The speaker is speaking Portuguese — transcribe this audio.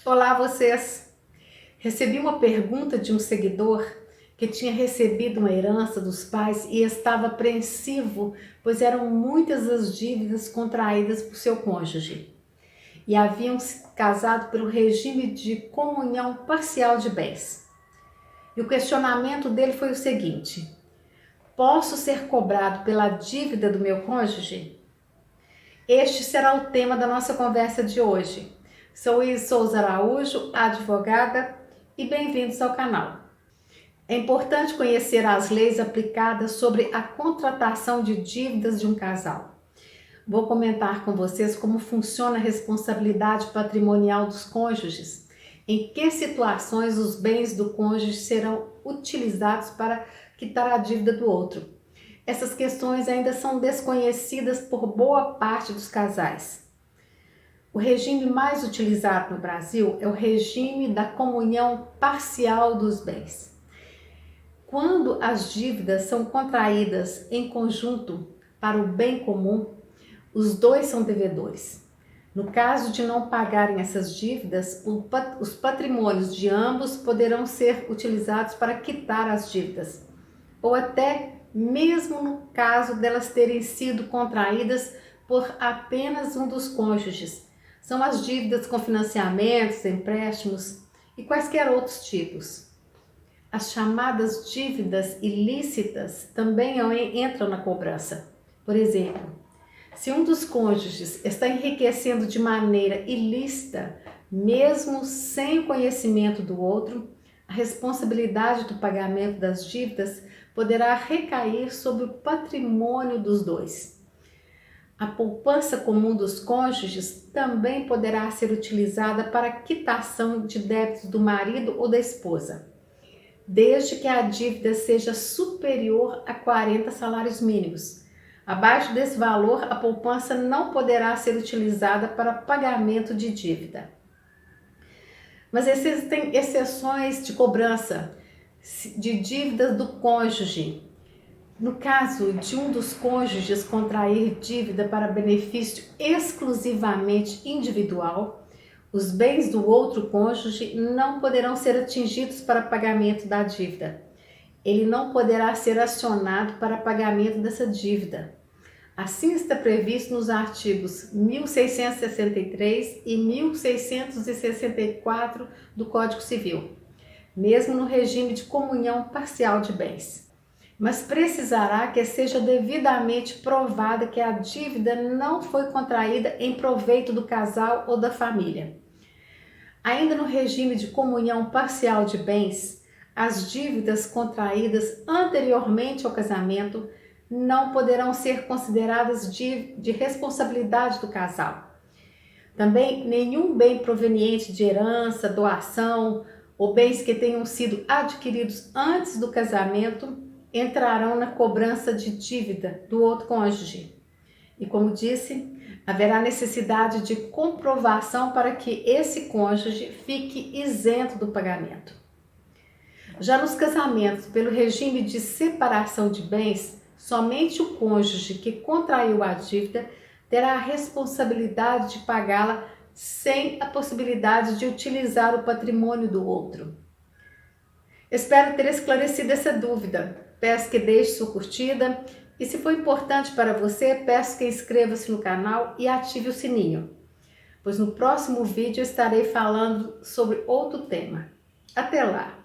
Olá, vocês! Recebi uma pergunta de um seguidor que tinha recebido uma herança dos pais e estava apreensivo, pois eram muitas as dívidas contraídas por seu cônjuge e haviam se casado pelo regime de comunhão parcial de bens. E o questionamento dele foi o seguinte: posso ser cobrado pela dívida do meu cônjuge? Este será o tema da nossa conversa de hoje. Sou Isis Souza Araújo, advogada, e bem-vindos ao canal. É importante conhecer as leis aplicadas sobre a contratação de dívidas de um casal. Vou comentar com vocês como funciona a responsabilidade patrimonial dos cônjuges, em que situações os bens do cônjuge serão utilizados para quitar a dívida do outro. Essas questões ainda são desconhecidas por boa parte dos casais. O regime mais utilizado no Brasil é o regime da comunhão parcial dos bens. Quando as dívidas são contraídas em conjunto para o bem comum, os dois são devedores. No caso de não pagarem essas dívidas, os patrimônios de ambos poderão ser utilizados para quitar as dívidas, ou até mesmo no caso delas terem sido contraídas por apenas um dos cônjuges. São as dívidas com financiamentos, empréstimos e quaisquer outros tipos. As chamadas dívidas ilícitas também entram na cobrança. Por exemplo, se um dos cônjuges está enriquecendo de maneira ilícita, mesmo sem o conhecimento do outro, a responsabilidade do pagamento das dívidas poderá recair sobre o patrimônio dos dois. A poupança comum dos cônjuges também poderá ser utilizada para a quitação de débitos do marido ou da esposa, desde que a dívida seja superior a 40 salários mínimos. Abaixo desse valor, a poupança não poderá ser utilizada para pagamento de dívida. Mas existem exceções de cobrança de dívidas do cônjuge. No caso de um dos cônjuges contrair dívida para benefício exclusivamente individual, os bens do outro cônjuge não poderão ser atingidos para pagamento da dívida. Ele não poderá ser acionado para pagamento dessa dívida. Assim está previsto nos artigos 1663 e 1664 do Código Civil, mesmo no regime de comunhão parcial de bens. Mas precisará que seja devidamente provada que a dívida não foi contraída em proveito do casal ou da família. Ainda no regime de comunhão parcial de bens, as dívidas contraídas anteriormente ao casamento não poderão ser consideradas de responsabilidade do casal. Também nenhum bem proveniente de herança, doação ou bens que tenham sido adquiridos antes do casamento entrarão na cobrança de dívida do outro cônjuge. E como disse, haverá necessidade de comprovação para que esse cônjuge fique isento do pagamento. Já nos casamentos, pelo regime de separação de bens, somente o cônjuge que contraiu a dívida terá a responsabilidade de pagá-la sem a possibilidade de utilizar o patrimônio do outro. Espero ter esclarecido essa dúvida. Peço que deixe sua curtida e, se for importante para você, peço que inscreva-se no canal e ative o sininho, pois no próximo vídeo eu estarei falando sobre outro tema. Até lá!